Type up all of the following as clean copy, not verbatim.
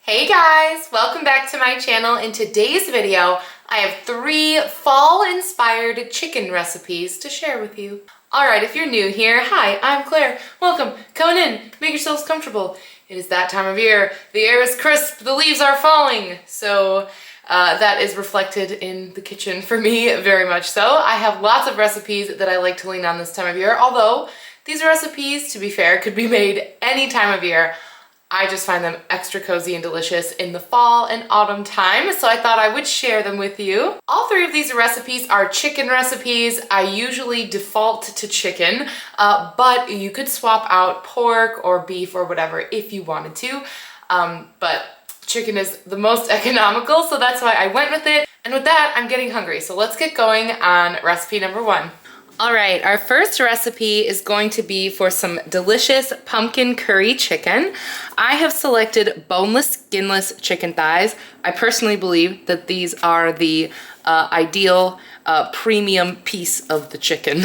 Hey guys, welcome back to my channel. In today's video, I have 3 fall-inspired chicken recipes to share with you. Alright, if you're new here, hi, I'm Claire. Welcome, come in, make yourselves comfortable. It is that time of year. The air is crisp, the leaves are falling. So that is reflected in the kitchen for me, very much so. I have lots of recipes that I like to lean on this time of year, although these recipes, to be fair, could be made any time of year. I just find them extra cozy and delicious in the fall and autumn time, so I thought I would share them with you. All 3 of these recipes are chicken recipes. I usually default to chicken, but you could swap out pork or beef or whatever if you wanted to, but chicken is the most economical, so that's why I went with it. And with that, I'm getting hungry, so let's get going on recipe number 1. All right, our first recipe is going to be for some delicious pumpkin curry chicken. I have selected boneless, skinless chicken thighs. I personally believe that these are the ideal premium piece of the chicken.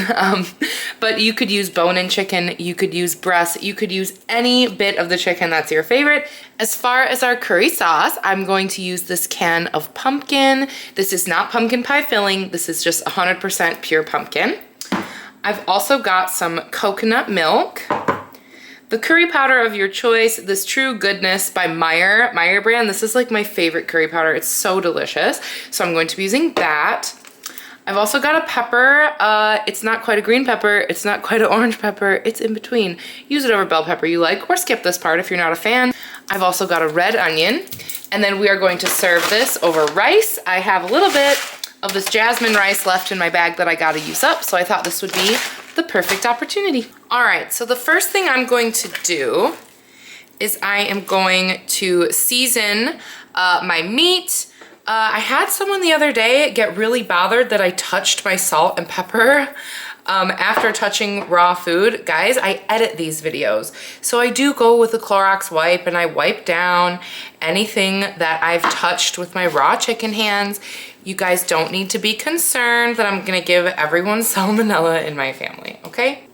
But you could use bone-in chicken, you could use breast, you could use any bit of the chicken that's your favorite. As far as our curry sauce, I'm going to use this can of pumpkin. This is not pumpkin pie filling, this is just 100% pure pumpkin. I've also got some coconut milk, the curry powder of your choice, this True Goodness by Meyer brand. This is like my favorite curry powder. It's so delicious. So I'm going to be using that. I've also got a pepper. It's not quite a green pepper. It's not quite an orange pepper. It's in between. Use it over bell pepper you like, or skip this part if you're not a fan. I've also got a red onion. And then we are going to serve this over rice. I have a little bit of this jasmine rice left in my bag that I gotta use up, so I thought this would be the perfect opportunity. All right, so the first thing I'm going to do is I am going to season my meat. I had someone the other day get really bothered that I touched my salt and pepper after touching raw food. Guys, I edit these videos, so I do go with a Clorox wipe and I wipe down anything that I've touched with my raw chicken hands. You guys don't need to be concerned that I'm gonna give everyone salmonella in my family, okay?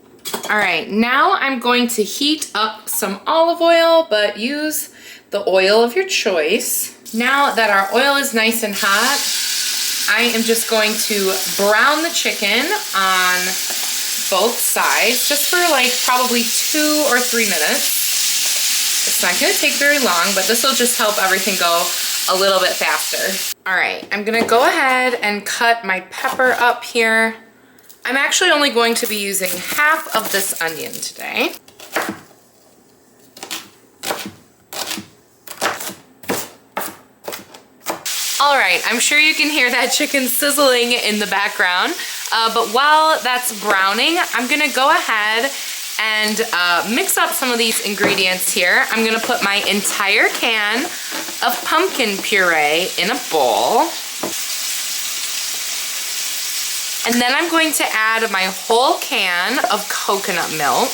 All right, now I'm going to heat up some olive oil, but use the oil of your choice. Now that our oil is nice and hot, I am just going to brown the chicken on both sides, just for like probably 2 or 3 minutes. It's not gonna take very long, but this will just help everything go a little bit faster. All right, I'm gonna go ahead and cut my pepper up here. I'm actually only going to be using half of this onion today. All right, I'm sure you can hear that chicken sizzling in the background, but while that's browning, I'm gonna go ahead and mix up some of these ingredients here. I'm gonna put my entire can of pumpkin puree in a bowl. And then I'm going to add my whole can of coconut milk.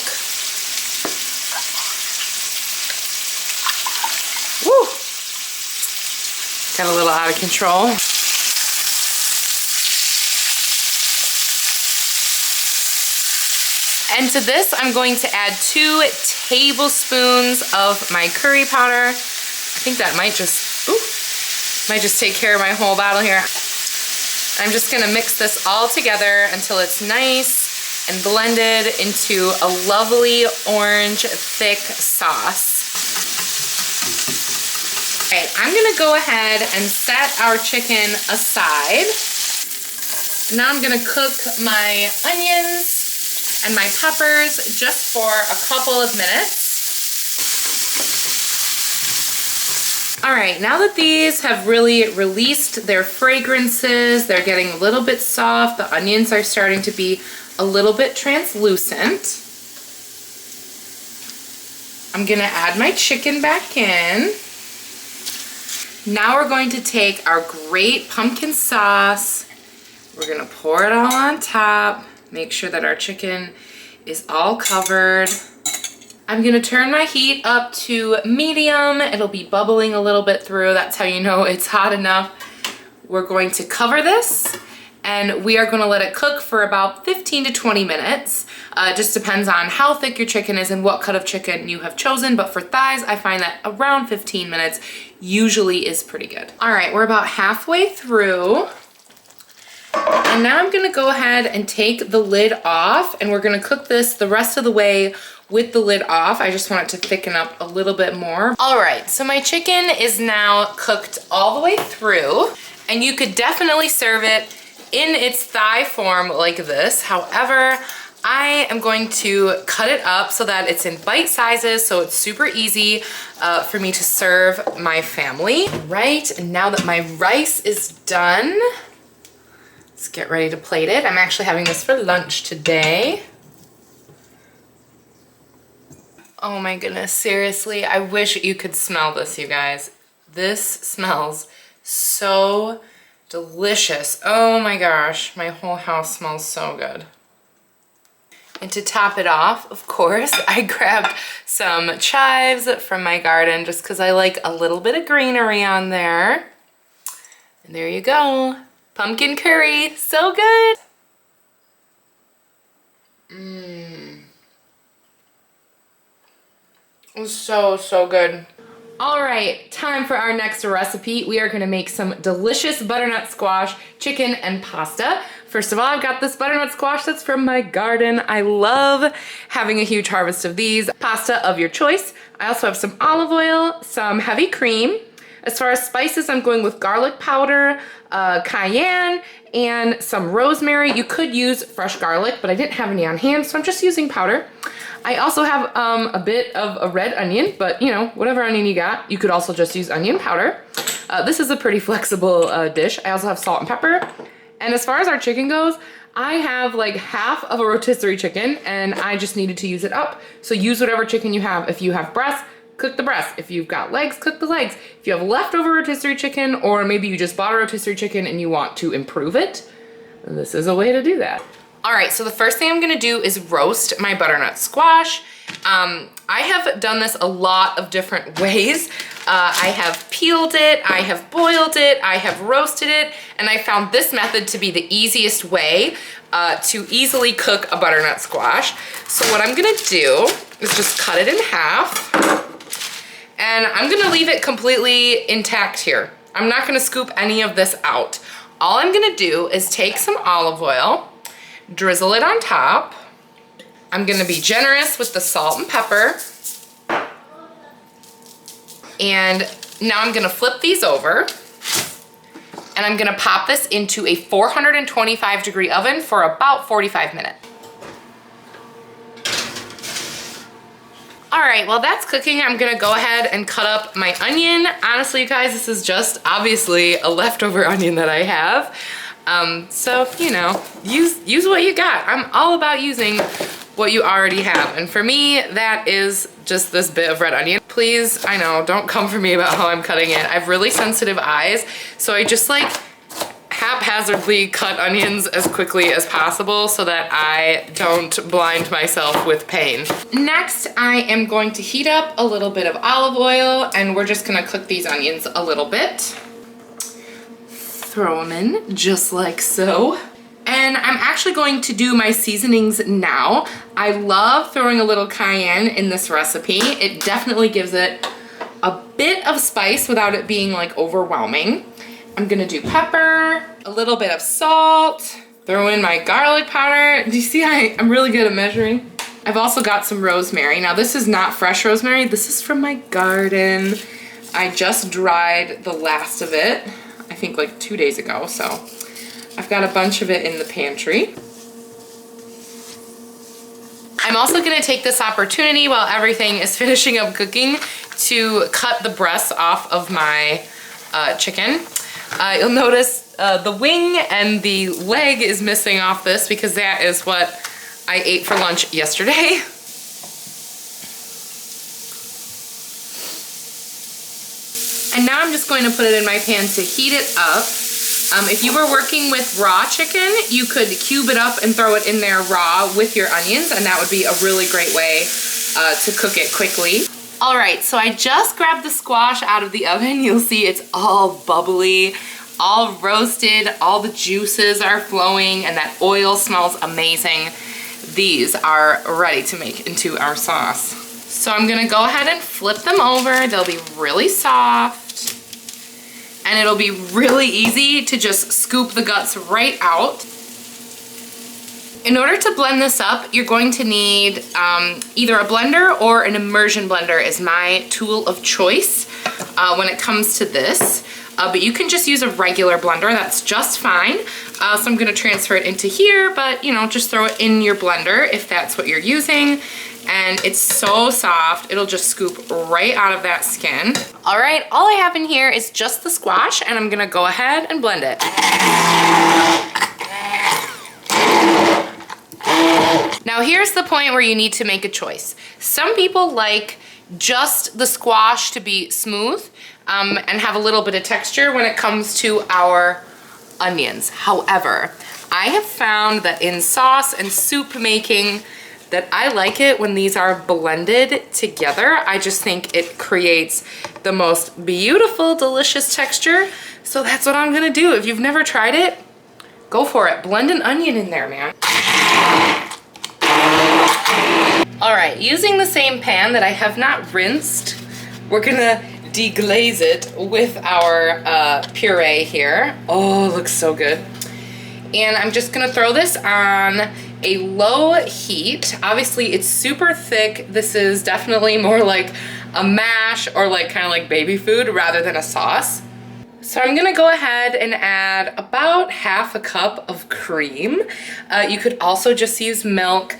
Woo! Got a little out of control. And to this, I'm going to add 2 tablespoons of my curry powder. I think that might just take care of my whole bottle here. I'm just gonna mix this all together until it's nice and blended into a lovely orange thick sauce. All right, I'm gonna go ahead and set our chicken aside. Now I'm gonna cook my onions and my peppers just for a couple of minutes. All right, now that these have really released their fragrances, they're getting a little bit soft, the onions are starting to be a little bit translucent. I'm gonna add my chicken back in. Now we're going to take our great pumpkin sauce. We're gonna pour it all on top. Make sure that our chicken is all covered. I'm gonna turn my heat up to medium. It'll be bubbling a little bit through. That's how you know it's hot enough. We're going to cover this and we are gonna let it cook for about 15 to 20 minutes. It just depends on how thick your chicken is and what cut of chicken you have chosen, but for thighs, I find that around 15 minutes usually is pretty good. All right, we're about halfway through. And now I'm gonna go ahead and take the lid off, and we're gonna cook this the rest of the way with the lid off. I just want it to thicken up a little bit more. All right, so my chicken is now cooked all the way through, and you could definitely serve it in its thigh form like this. However, I am going to cut it up so that it's in bite sizes, so it's super easy for me to serve my family. Right, and now that my rice is done, let's get ready to plate it. I'm actually having this for lunch today. Oh my goodness, seriously, I wish you could smell this, you guys. This smells so delicious. Oh my gosh, my whole house smells so good. And to top it off, of course, I grabbed some chives from my garden just because I like a little bit of greenery on there. And there you go. Pumpkin curry, so good. It's so good. All right, time for our next recipe. We are gonna make some delicious butternut squash, chicken, and pasta. First of all, I've got this butternut squash that's from my garden. I love having a huge harvest of these. Pasta of your choice. I also have some olive oil, some heavy cream. As far as spices, I'm going with garlic powder, cayenne, and some rosemary. You could use fresh garlic, but I didn't have any on hand, so I'm just using powder. I also have a bit of a red onion, but you know, whatever onion you got. You could also just use onion powder. This is a pretty flexible dish. I also have salt and pepper. And as far as our chicken goes, I have like half of a rotisserie chicken and I just needed to use it up. So use whatever chicken you have. If you have breast, cook the breast. If you've got legs, cook the legs. If you have leftover rotisserie chicken, or maybe you just bought a rotisserie chicken and you want to improve it, this is a way to do that. All right, so the first thing I'm gonna do is roast my butternut squash. I have done this a lot of different ways. I have peeled it, I have boiled it, I have roasted it, and I found this method to be the easiest way to easily cook a butternut squash. So what I'm gonna do is just cut it in half, and I'm gonna leave it completely intact here. I'm not gonna scoop any of this out. All I'm gonna do is take some olive oil, drizzle it on top. I'm gonna be generous with the salt and pepper. And now I'm gonna flip these over, and I'm gonna pop this into a 425-degree oven for about 45 minutes. All right, while that's cooking, I'm gonna go ahead and cut up my onion. Honestly, you guys, this is just obviously a leftover onion that I have. So, you know, use what you got. I'm all about using what you already have. And for me, that is just this bit of red onion. Please, I know, don't come for me about how I'm cutting it. I have really sensitive eyes, so I just like haphazardly cut onions as quickly as possible so that I don't blind myself with pain. Next, I am going to heat up a little bit of olive oil, and we're just gonna cook these onions a little bit. Throw them in just like so. And I'm actually going to do my seasonings now. I love throwing a little cayenne in this recipe. It definitely gives it a bit of spice without it being like overwhelming. I'm gonna do pepper, a little bit of salt, throw in my garlic powder. Do you see I'm really good at measuring? I've also got some rosemary. Now this is not fresh rosemary, this is from my garden. I just dried the last of it, I think like 2 days ago, so I've got a bunch of it in the pantry. I'm also gonna take this opportunity while everything is finishing up cooking to cut the breasts off of my chicken. You'll notice the wing and the leg is missing off this because that is what I ate for lunch yesterday. And now I'm just going to put it in my pan to heat it up. If you were working with raw chicken, you could cube it up and throw it in there raw with your onions, and that would be a really great way to cook it quickly. All right, so I just grabbed the squash out of the oven. You'll see it's all bubbly. all roasted, all the juices are flowing, and that oil smells amazing. These are ready to make into our sauce. So I'm gonna go ahead and flip them over. They'll be really soft, and it'll be really easy to just scoop the guts right out. In order to blend this up, you're going to need either a blender or an immersion blender is my tool of choice when it comes to this. But you can just use a regular blender, that's just fine. So I'm gonna transfer it into here, but you know, just throw it in your blender if that's what you're using. And it's so soft, it'll just scoop right out of that skin. All right, all I have in here is just the squash, and I'm gonna go ahead and blend it. Now here's the point where you need to make a choice. Some people like just the squash to be smooth and have a little bit of texture when it comes to our onions. However, I have found that in sauce and soup making that I like it when these are blended together. I just think it creates the most beautiful, delicious texture. So that's what I'm gonna do. If you've never tried it, go for it. Blend an onion in there, man. All right, using the same pan that I have not rinsed, we're gonna deglaze it with our puree here. Oh, it looks so good. And I'm just gonna throw this on a low heat. Obviously, it's super thick. This is definitely more like a mash or like kind of like baby food rather than a sauce. So I'm gonna go ahead and add about half a cup of cream. You could also just use milk.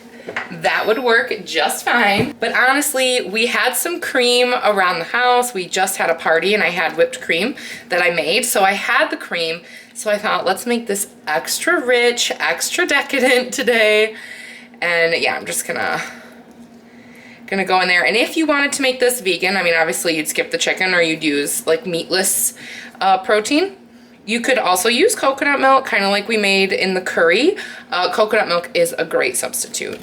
That would work just fine. But honestly, we had some cream around the house. We just had a party and I had whipped cream that I made. So I had the cream. So I thought, let's make this extra rich, extra decadent today. And yeah, I'm just gonna go in there. And if you wanted to make this vegan, I mean, obviously you'd skip the chicken or you'd use like meatless protein. You could also use coconut milk, kind of like we made in the curry. Coconut milk is a great substitute.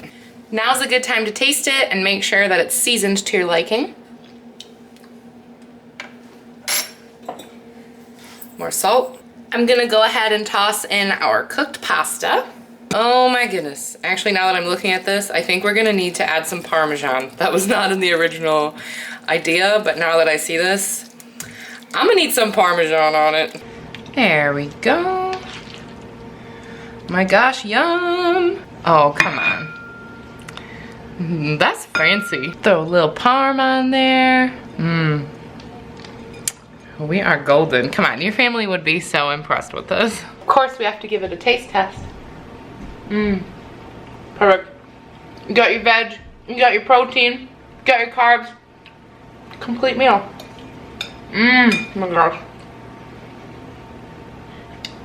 Now's a good time to taste it and make sure that it's seasoned to your liking. More salt. I'm gonna go ahead and toss in our cooked pasta. Oh my goodness. Actually, now that I'm looking at this, I think we're gonna need to add some Parmesan. That was not in the original idea, but now that I see this, I'm gonna need some Parmesan on it. There we go. My gosh, yum. Oh, come on. That's fancy. Throw a little parm on there. We are golden. Come on, your family would be so impressed with this. Of course, we have to give it a taste test. Perfect. You got your veg, you got your protein, you got your carbs. Complete meal. Oh my gosh.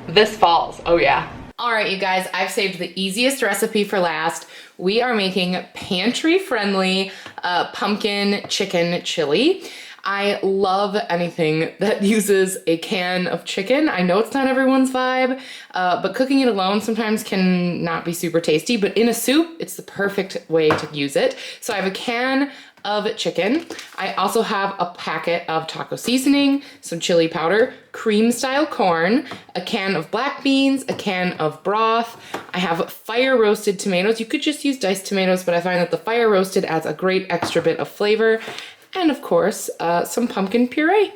This falls, oh yeah. All right, you guys, I've saved the easiest recipe for last. We are making pantry-friendly pumpkin chicken chili. I love anything that uses a can of chicken. I know it's not everyone's vibe, but cooking it alone sometimes can not be super tasty, but in a soup, it's the perfect way to use it. So I have a can of chicken. I also have a packet of taco seasoning, some chili powder, cream style corn, a can of black beans, a can of broth. I have fire roasted tomatoes. You could just use diced tomatoes, but I find that the fire roasted adds a great extra bit of flavor. And of course, some pumpkin puree.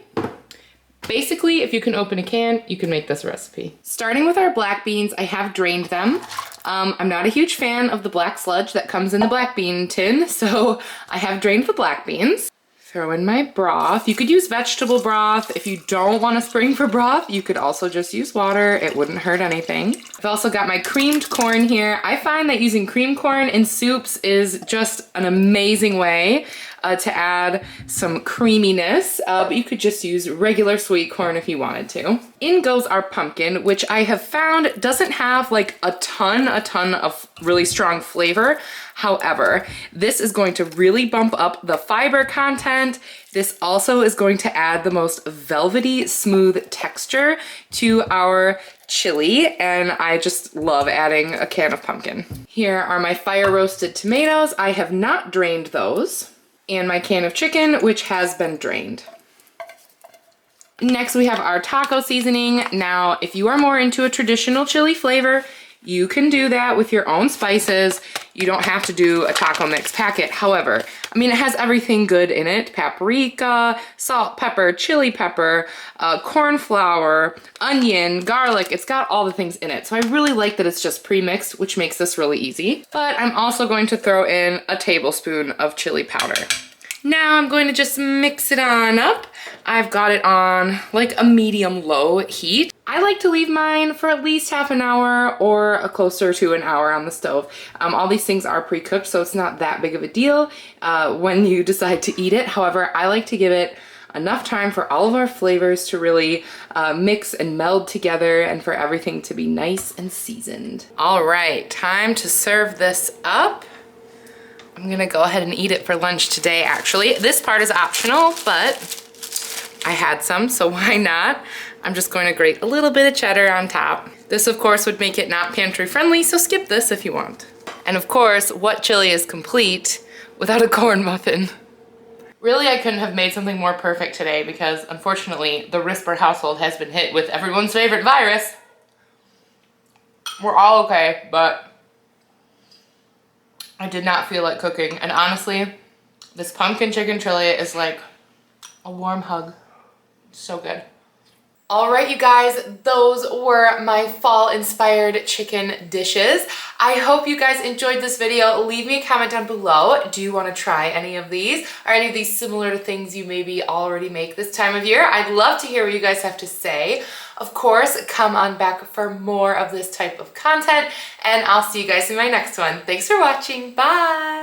Basically, if you can open a can, you can make this recipe. Starting with our black beans, I have drained them. I'm not a huge fan of the black sludge that comes in the black bean tin, so I have drained the black beans. Throw in my broth. You could use vegetable broth. If you don't want to spring for broth, you could also just use water. It wouldn't hurt anything. I've also got my creamed corn here. I find that using creamed corn in soups is just an amazing way to add some creaminess, but you could just use regular sweet corn if you wanted to. In goes our pumpkin, which I have found doesn't have like a ton of really strong flavor. However, this is going to really bump up the fiber content. This also is going to add the most velvety, smooth texture to our chili, and I just love adding a can of pumpkin. Here are my fire roasted tomatoes. I have not drained those. And my can of chicken, which has been drained. Next, we have our taco seasoning. Now, if you are more into a traditional chili flavor, you can do that with your own spices. You don't have to do a taco mix packet. However, I mean, it has everything good in it. Paprika, salt, pepper, chili pepper, corn flour, onion, garlic. It's got all the things in it. So I really like that it's just pre-mixed, which makes this really easy. But I'm also going to throw in a tablespoon of chili powder. Now I'm going to just mix it on up. I've got it on like a medium-low heat. I like to leave mine for at least half an hour or closer to an hour on the stove. All these things are pre-cooked, so it's not that big of a deal when you decide to eat it. However, I like to give it enough time for all of our flavors to really mix and meld together and for everything to be nice and seasoned. All right, time to serve this up. I'm gonna go ahead and eat it for lunch today, actually. This part is optional, but I had some, so why not? I'm just going to grate a little bit of cheddar on top. This, of course, would make it not pantry friendly, so skip this if you want. And of course, what chili is complete without a corn muffin? Really, I couldn't have made something more perfect today because, unfortunately, the Risper household has been hit with everyone's favorite virus. We're all okay, but I did not feel like cooking. And honestly, this pumpkin chicken chili is like a warm hug. So good. All right, you guys, those were my fall-inspired chicken dishes. I hope you guys enjoyed this video. Leave me a comment down below. Do you want to try any of these? Are any of these similar to things you maybe already make this time of year? I'd love to hear what you guys have to say. Of course, come on back for more of this type of content, and I'll see you guys in my next one. Thanks for watching. Bye!